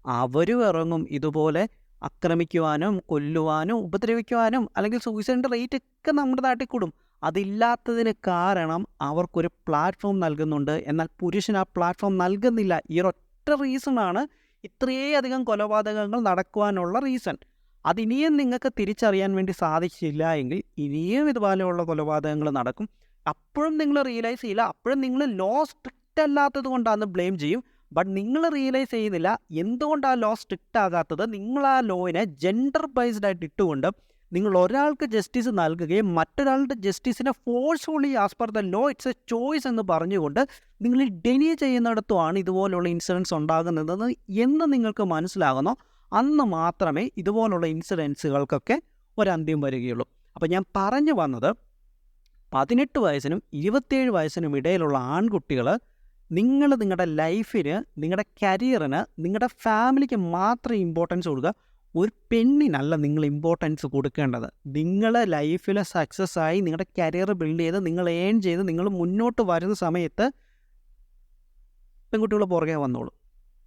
അവരും ഇറങ്ങും ഇതുപോലെ ആക്രമിക്കുവാനും കൊല്ലുവാനും ഉപദ്രവിക്കുവാനും, അല്ലെങ്കിൽ സൂയിസൈഡിൻ്റെ റേറ്റ് ഒക്കെ നമ്മുടെ നാട്ടിൽ കൂടും. അതില്ലാത്തതിന് കാരണം അവർക്കൊരു പ്ലാറ്റ്ഫോം നൽകുന്നുണ്ട്, എന്നാൽ പുരുഷൻ ആ പ്ലാറ്റ്ഫോം നൽകുന്നില്ല. ഈ ഒരൊറ്റ റീസണാണ് ഇത്രയധികം കൊലപാതകങ്ങൾ നടക്കുവാനുള്ള റീസൺ. അതിനിയും നിങ്ങൾക്ക് തിരിച്ചറിയാൻ വേണ്ടി സാധിച്ചില്ല എങ്കിൽ ഇനിയും ഇതുപോലെയുള്ള കൊലപാതകങ്ങൾ നടക്കും. അപ്പോഴും നിങ്ങൾ റിയലൈസ് ചെയ്യില്ല. അപ്പോഴും നിങ്ങൾ ലോ സ്ട്രിക്റ്റ് അല്ലാത്തത് കൊണ്ടാണ് ബ്ലെയിം ചെയ്യും. ബട്ട് നിങ്ങൾ റിയലൈസ് ചെയ്യുന്നില്ല എന്തുകൊണ്ട് ആ ലോ സ്ട്രിക്റ്റ് ആകാത്തത്. നിങ്ങൾ ആ ലോയിനെ ജെൻഡർ ബേസ്ഡ് ആയിട്ട് ഇട്ടുകൊണ്ട് നിങ്ങൾ ഒരാൾക്ക് ജസ്റ്റിസ് നൽകുകയും മറ്റൊരാളുടെ ജസ്റ്റിസിനെ forcefully as per the law it's a choice എന്ന് പറഞ്ഞുകൊണ്ട് നിങ്ങൾ ഡെനി ചെയ്യുന്നിടത്തുമാണ് ഇതുപോലുള്ള ഇൻസിഡൻസ് ഉണ്ടാകുന്നത് എന്ന് നിങ്ങൾക്ക് മനസ്സിലാകുന്നു. അന്ന് മാത്രമേ ഇതുപോലുള്ള ഇൻസിഡൻസുകൾക്കൊക്കെ ഒരന്ത്യം വരികയുള്ളൂ. അപ്പോൾ ഞാൻ പറഞ്ഞു വന്നത്, 18 വയസ്സിനും 27 വയസ്സിനും ഇടയിലുള്ള ആൺകുട്ടികൾ, നിങ്ങൾ നിങ്ങളുടെ ലൈഫിന്, നിങ്ങളുടെ കരിയറിന്, നിങ്ങളുടെ ഫാമിലിക്ക് മാത്രം ഇമ്പോർട്ടൻസ് കൊടുക്കുക. ഒരു പെണ്ണിനല്ല നിങ്ങൾ ഇമ്പോർട്ടൻസ് കൊടുക്കേണ്ടത്. നിങ്ങൾ ലൈഫിൽ സക്സസ് ആയി നിങ്ങളുടെ കരിയർ ബിൽഡ് ചെയ്ത് നിങ്ങൾ ഏൺ ചെയ്ത് നിങ്ങൾ മുന്നോട്ട് വരുന്ന സമയത്ത് പെൺകുട്ടികൾ പുറകെ വന്നോളൂ.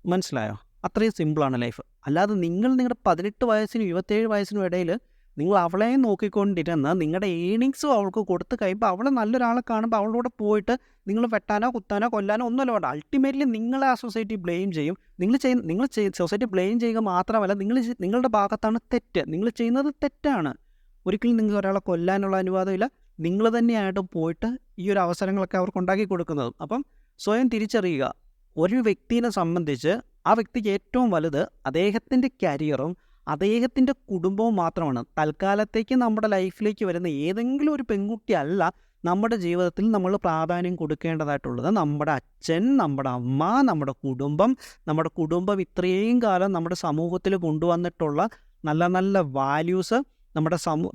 മനസ്സിലായോ? അത്രയും സിമ്പിളാണ് ലൈഫ്. അല്ലാതെ നിങ്ങളുടെ 18 വയസ്സിനും 27 വയസ്സിനും ഇടയിൽ നിങ്ങൾ അവളെ നോക്കിക്കൊണ്ടിരുന്ന് നിങ്ങളുടെ ഏണിങ്സും അവൾക്ക് കൊടുത്ത് കഴിയുമ്പോൾ അവളെ നല്ലൊരാളെ കാണുമ്പോൾ അവളോട് പോയിട്ട് നിങ്ങൾ വെട്ടാനോ കുത്താനോ കൊല്ലാനോ ഒന്നുമല്ല വേണ്ട. അൾട്ടിമേറ്റ്ലി നിങ്ങളെ ആ സൊസൈറ്റി ബ്ലെയിം ചെയ്യും. നിങ്ങൾ സൊസൈറ്റി ബ്ലെയിം ചെയ്യുക മാത്രമല്ല, നിങ്ങളുടെ ഭാഗത്താണ് തെറ്റ്. നിങ്ങൾ ചെയ്യുന്നത് തെറ്റാണ്. ഒരിക്കലും നിങ്ങൾ ഒരാളെ കൊല്ലാനുള്ള അനുവാദമില്ല. നിങ്ങൾ തന്നെയായിട്ട് പോയിട്ട് ഈ ഒരു അവസരങ്ങളൊക്കെ അവർക്ക് ഉണ്ടാക്കി കൊടുക്കുന്നത്. അപ്പം സ്വയം തിരിച്ചറിയുക. ഒരു വ്യക്തിയെ സംബന്ധിച്ച് ആ വ്യക്തിക്ക് ഏറ്റവും വലുത് അദ്ദേഹത്തിൻ്റെ കരിയറും അദ്ദേഹത്തിൻ്റെ കുടുംബവും മാത്രമാണ്. തൽക്കാലത്തേക്ക് നമ്മുടെ ലൈഫിലേക്ക് വരുന്ന ഏതെങ്കിലും ഒരു പെൺകുട്ടി അല്ല നമ്മുടെ ജീവിതത്തിൽ നമ്മൾ പ്രാധാന്യം കൊടുക്കേണ്ടതായിട്ടുള്ളത്. നമ്മുടെ അച്ഛൻ, നമ്മുടെ അമ്മ, നമ്മുടെ കുടുംബം ഇത്രയും കാലം നമ്മുടെ സമൂഹത്തിൽ കൊണ്ടുവന്നിട്ടുള്ള നല്ല നല്ല വാല്യൂസ്,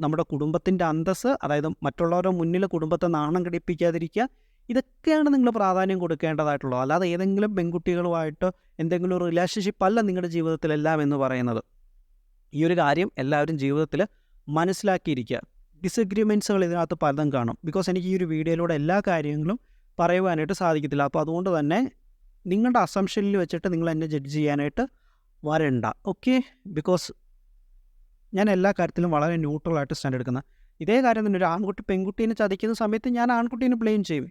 നമ്മുടെ കുടുംബത്തിൻ്റെ അന്തസ്സ്, അതായത് മറ്റുള്ളവരുടെ മുന്നിൽ കുടുംബത്തെ നാണം കെടിപ്പിക്കാതിരിക്കുക, ഇതൊക്കെയാണ് നിങ്ങൾ പ്രാധാന്യം കൊടുക്കേണ്ടതായിട്ടുള്ളത്. അല്ലാതെ ഏതെങ്കിലും പെൺകുട്ടികളുമായിട്ട് എന്തെങ്കിലും ഒരു റിലേഷൻഷിപ്പ് അല്ല നിങ്ങളുടെ ജീവിതത്തിലെല്ലാം എന്ന് പറയുന്നത്. ഈ ഒരു കാര്യം എല്ലാവരും ജീവിതത്തിൽ മനസ്സിലാക്കിയിരിക്കുക. ഡിസഗ്രിമെൻറ്റ്സുകൾ ഇതിനകത്ത് പലതും കാണും. ബിക്കോസ് എനിക്ക് ഈ ഒരു വീഡിയോയിലൂടെ എല്ലാ കാര്യങ്ങളും പറയുവാനായിട്ട് സാധിക്കത്തില്ല. അപ്പോൾ അതുകൊണ്ട് തന്നെ നിങ്ങളുടെ അസംഷനിൽ വെച്ചിട്ട് നിങ്ങൾ എന്നെ ജഡ്ജ് ചെയ്യാനായിട്ട് വരണ്ട. ഓക്കെ? ബിക്കോസ് ഞാൻ എല്ലാ കാര്യത്തിലും വളരെ ന്യൂട്രലായിട്ട് സ്റ്റാൻഡ് എടുക്കുന്നത്. ഇതേ കാര്യം തന്നെ ഒരു ആൺകുട്ടി പെൺകുട്ടീനെ ചതിക്കുന്ന സമയത്ത് ഞാൻ ആൺകുട്ടീനെ ബ്ലെയിം ചെയ്യും.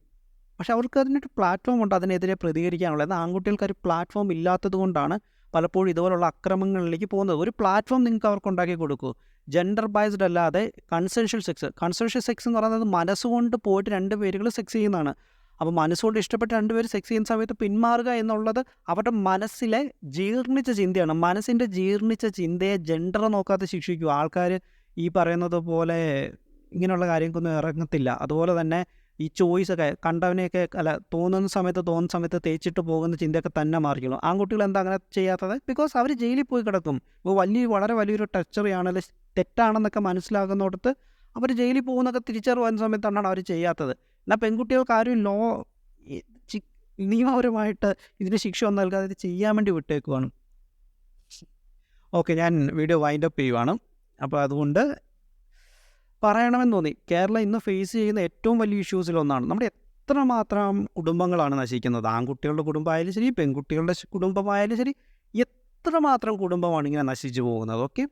പക്ഷെ അവർക്ക് അതിനൊരു പ്ലാറ്റ്ഫോം ഉണ്ട് അതിനെതിരെ പ്രതികരിക്കാനുള്ളത്. എന്നാൽ ആൺകുട്ടികൾക്ക് ഒരു പ്ലാറ്റ്ഫോം ഇല്ലാത്തത് കൊണ്ടാണ് പലപ്പോഴും ഇതുപോലുള്ള അക്രമങ്ങളിലേക്ക് പോകുന്നത്. ഒരു പ്ലാറ്റ്ഫോം നിങ്ങൾക്ക് അവർക്ക് ഉണ്ടാക്കി കൊടുക്കൂ. ജെൻഡർ ബൈസ്ഡ് അല്ലാതെ കൺസെൻഷ്യൽ സെക്സ് എന്ന് പറയുന്നത് മനസ്സുകൊണ്ട് പോയിട്ട് രണ്ട് പേരുകൾ സെക്സ് ചെയ്യുന്നതാണ്. അപ്പോൾ മനസ്സുകൊണ്ട് ഇഷ്ടപ്പെട്ട രണ്ടുപേർ സെക്സ് ചെയ്യുന്ന സമയത്ത് പിന്മാറുക എന്നുള്ളത് അവരുടെ മനസ്സിലെ ജീർണിച്ച ചിന്തയാണ്. മനസ്സിൻ്റെ ജീർണിച്ച ചിന്തയെ ജെൻഡർ നോക്കാതെ ശിക്ഷിക്കുക. ആൾക്കാർ ഈ പറയുന്നത് പോലെ ഇങ്ങനെയുള്ള കാര്യങ്ങൾക്കൊന്നും ഇറങ്ങത്തില്ല. അതുപോലെ തന്നെ ഈ ചോയ്സൊക്കെ കണ്ടവനെയൊക്കെ തോന്നുന്ന സമയത്ത് തേച്ചിട്ട് പോകുന്ന ചിന്തയൊക്കെ തന്നെ മാറിക്കണം. ആൺകുട്ടികൾ എന്താ അങ്ങനെ ചെയ്യാത്തത്? ബിക്കോസ് അവർ ജയിലിൽ പോയി കിടക്കും. ഇപ്പോൾ വളരെ വലിയൊരു ടച്ചറിയാണല്ലോ, തെറ്റാണെന്നൊക്കെ മനസ്സിലാകുന്നിടത്ത് അവർ ജയിലിൽ പോകുന്നൊക്കെ തിരിച്ചറിയുന്ന സമയത്താണ് അവർ ചെയ്യാത്തത്. എന്നാൽ പെൺകുട്ടികൾക്ക് ആരും നിയമപരമായിട്ട് ഇതിന് ശിക്ഷ ഒന്നും നൽകാതെ ഇത് ചെയ്യാൻ വേണ്ടി വിട്ടേക്കുവാണ്. ഓക്കെ, ഞാൻ വീഡിയോ വൈൻഡ് അപ്പ് ചെയ്യുവാണ്. അപ്പോൾ അതുകൊണ്ട് പറയണമെന്ന് തോന്നി. കേരളം ഇന്ന് ഫേസ് ചെയ്യുന്ന ഏറ്റവും വലിയ ഇഷ്യൂസിലൊന്നാണ്. നമ്മുടെ എത്രമാത്രം കുടുംബങ്ങളാണ് നശിക്കുന്നത്. ആൺകുട്ടികളുടെ കുടുംബമായാലും ശരി, പെൺകുട്ടികളുടെ കുടുംബമായാലും ശരി, എത്രമാത്രം കുടുംബമാണ് ഇങ്ങനെ നശിച്ചു പോകുന്നത്. ഓക്കെ,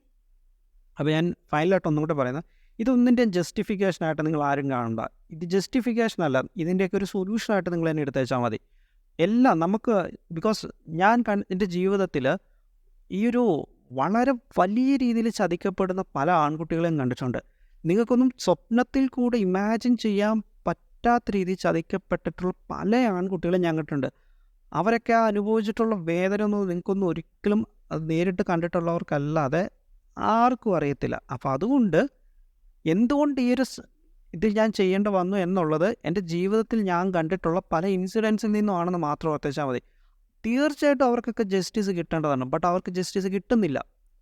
അപ്പോൾ ഞാൻ ഫൈനലായിട്ട് ഒന്നും കൂടെ പറയുന്നത്, ഇതൊന്നിൻ്റെയും ജസ്റ്റിഫിക്കേഷനായിട്ട് നിങ്ങൾ ആരും കാണണ്ട. ഇത് ജസ്റ്റിഫിക്കേഷൻ അല്ല, ഇതിൻ്റെയൊക്കെ ഒരു സൊല്യൂഷനായിട്ട് നിങ്ങൾ തന്നെ എടുത്തേച്ചാൽ മതി. എല്ലാം നമുക്ക്, ബിക്കോസ് ഞാൻ എൻ്റെ ജീവിതത്തിൽ ഈ ഒരു വളരെ വലിയ രീതിയിൽ ചതിക്കപ്പെടുന്ന പല ആൺകുട്ടികളെയും കണ്ടിട്ടുണ്ട്. നിങ്ങൾക്കൊന്നും സ്വപ്നത്തിൽ കൂടെ ഇമാജിൻ ചെയ്യാൻ പറ്റാത്ത രീതിയിൽ ചതിക്കപ്പെട്ടിട്ടുള്ള പല ആൺകുട്ടികളെയും ഞാൻ കണ്ടിട്ടുണ്ട്. അവരൊക്കെ ആ അനുഭവിച്ചിട്ടുള്ള വേദന ഒന്നും നിങ്ങൾക്കൊന്നും ഒരിക്കലും അത് നേരിട്ട് കണ്ടിട്ടുള്ളവർക്കല്ലാതെ ആർക്കും അറിയത്തില്ല. അപ്പോൾ അതുകൊണ്ട് എന്തുകൊണ്ട് ഇത് ഞാൻ ചെയ്യേണ്ട വന്നു എന്നുള്ളത് എൻ്റെ ജീവിതത്തിൽ ഞാൻ കണ്ടിട്ടുള്ള പല ഇൻസിഡൻസിൽ നിന്നുമാണെന്ന് മാത്രം ഓർത്തേച്ചാൽ മതി. തീർച്ചയായിട്ടും അവർക്കൊക്കെ ജസ്റ്റിസ് കിട്ടേണ്ടതാണ്, ബട്ട് അവർക്ക് ജസ്റ്റിസ് കിട്ടുന്നില്ല.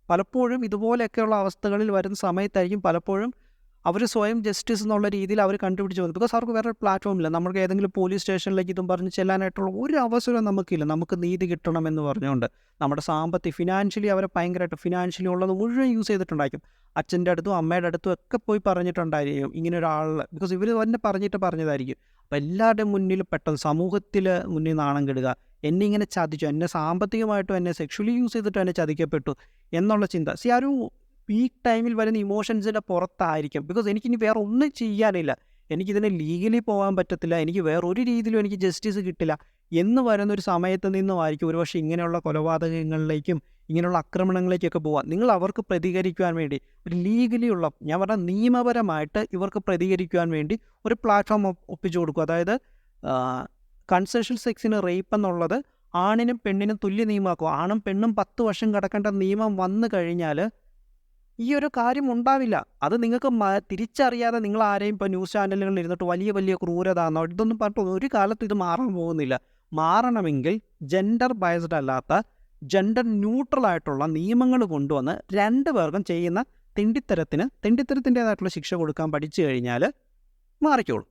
പലപ്പോഴും ഇതുപോലെയൊക്കെയുള്ള അവസ്ഥകളിൽ വരുന്ന സമയത്തായിരിക്കും പലപ്പോഴും അവർ സ്വയം ജസ്റ്റിസ് എന്നുള്ള രീതിയിൽ അവർ കണ്ടുപിടിച്ച് വന്നു. ബിക്കോസ് അവർക്ക് വേറെ പ്ലാറ്റ്ഫോമില്ല. നമുക്ക് ഏതെങ്കിലും പോലീസ് സ്റ്റേഷനിലേക്ക് ഇതും പറഞ്ഞ് ചെല്ലാനായിട്ടുള്ള ഒരു അവസരവും നമുക്കില്ല. നമുക്ക് നീതി കിട്ടണമെന്ന് പറഞ്ഞുകൊണ്ട് നമ്മുടെ ഫിനാൻഷ്യലി അവരെ ഭയങ്കരമായിട്ട് ഫിനാൻഷ്യലി ഉള്ളത് മുഴുവൻ യൂസ് ചെയ്തിട്ടുണ്ടായിരിക്കും. അച്ഛൻ്റെ അടുത്തും അമ്മയുടെ അടുത്തും ഒക്കെ പോയി പറഞ്ഞിട്ടുണ്ടായിരിക്കും ഇങ്ങനെ ഒരാൾ. ബിക്കോസ് ഇവർ തന്നെ പറഞ്ഞതായിരിക്കും. അപ്പോൾ എല്ലാവരുടെയും മുന്നിൽ പെട്ടെന്ന് സമൂഹത്തിൽ മുന്നിൽ നാണം കെടുക, എന്നെ ഇങ്ങനെ ചതിച്ചു, എന്നെ സാമ്പത്തികമായിട്ടും എന്നെ സെക്ഷുവലി യൂസ് ചെയ്തിട്ടും എന്നെ ചതിക്കപ്പെട്ടു എന്നുള്ള ചിന്ത. ആ ഒരു പീക്ക് ടൈമിൽ വരുന്ന ഇമോഷൻസിൻ്റെ പുറത്തായിരിക്കും. ബിക്കോസ് എനിക്കിനി വേറെ ഒന്നും ചെയ്യാനില്ല, എനിക്കിതിനെ ലീഗലി പോകാൻ പറ്റത്തില്ല, എനിക്ക് വേറൊരു രീതിയിലും എനിക്ക് ജസ്റ്റിസ് കിട്ടില്ല എന്ന് വരുന്നൊരു സമയത്ത് നിന്നുമായിരിക്കും ഒരുപക്ഷെ ഇങ്ങനെയുള്ള കൊലപാതകങ്ങളിലേക്കും ഇങ്ങനെയുള്ള ആക്രമണങ്ങളിലേക്കൊക്കെ പോകാം. നിങ്ങൾ അവർക്ക് പ്രതികരിക്കുവാൻ വേണ്ടി ഒരു ലീഗലി ഉള്ള, ഞാൻ പറഞ്ഞ നിയമപരമായിട്ട് ഇവർക്ക് പ്രതികരിക്കുവാൻ വേണ്ടി ഒരു പ്ലാറ്റ്ഫോം ഒപ്പിച്ചു കൊടുക്കും. അതായത് കൺസെഷണൽ സെക്സിന് റേപ്പ് എന്നുള്ളത് ആണിനും പെണ്ണിനും തുല്യ നിയമമാക്കും. ആണും പെണ്ണും 10 വർഷം കിടക്കേണ്ട നിയമം വന്നു കഴിഞ്ഞാൽ ഈ ഒരു കാര്യം ഉണ്ടാവില്ല. അത് നിങ്ങൾക്ക് തിരിച്ചറിയാതെ നിങ്ങൾ ആരെയും ഇപ്പോൾ ന്യൂസ് ചാനലുകളിൽ ഇരുന്നിട്ട് വലിയ വലിയ ക്രൂരത എന്നോ ഇതൊന്നും പറഞ്ഞിട്ട് ഒരു കാലത്ത് ഇത് മാറാൻ പോകുന്നില്ല. മാറണമെങ്കിൽ ജെൻഡർ ബയസ്ഡ് അല്ലാത്ത ജെൻഡർ ന്യൂട്രൽ ആയിട്ടുള്ള നിയമങ്ങൾ കൊണ്ടുവന്ന് 2 പേർക്കും ചെയ്യുന്ന തെണ്ടിത്തരത്തിൻ്റേതായിട്ടുള്ള ശിക്ഷ കൊടുക്കാൻ പഠിച്ചു കഴിഞ്ഞാൽ മാറിക്കോളും.